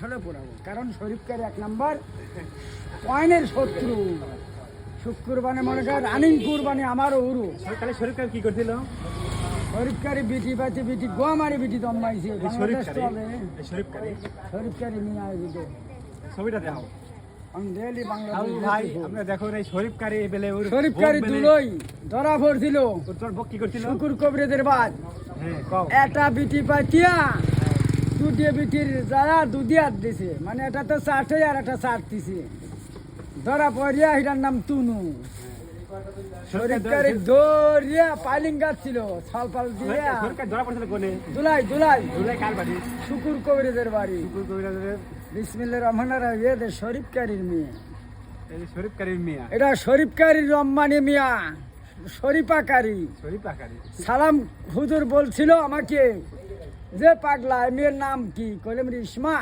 পড়াবো, কারণ শরীফকার 1 নম্বর পয়েন্টের শত্রু। শুক্রবানে মনে করেন রানিং কুরবানি আমারও উরু। তাহলে শরীফকার কি করছিল? শরীফকারি বিটি পাতি বিটি গোয়ামারি বিটি দমাইছে। শরীফকারি নিয়ে আসবে ছবিটা দেখাও। আমি ডেলি বাংলা ভাই আমরা দেখো এই শরীফকারি বেলে শরীফকারি দুলোই ধরা পড়ছিল। তোর বক কি করছিল? শুকুর কবরেদের বাদ হ্যাঁ কও। একটা বিটি পাতিয়া দুটি বিটির যারা দুধি হাত দিছে, মানে এটা তো চাটে আর একটা চাট দিছে। ধরা পড়িয়া এটার নাম তুনু। শরীফকারি দৌড়িয়া পাইলিং গাছ ছিল ছালপাল দিয়া শরীফকার ধরা পড়ছিল কোনে? দুলাই দুলাই দুলাই কার বাড়ি? শুকুর কবরেদের বাড়ি। শুকুর কবিরাজের। বিসমিল্লাহির রহমানির রহিম। এদের শরীফকারির মেয়ে, এই শরীফকারির মিয়া। এটা শরীফকারির রম্মানি মিয়া, শরীফাকারী। শরীফাকারি সালাম হুজুর বলছিল আমাকে যে পাগলা মেয়ের নাম কি, কইলাম রিসমা।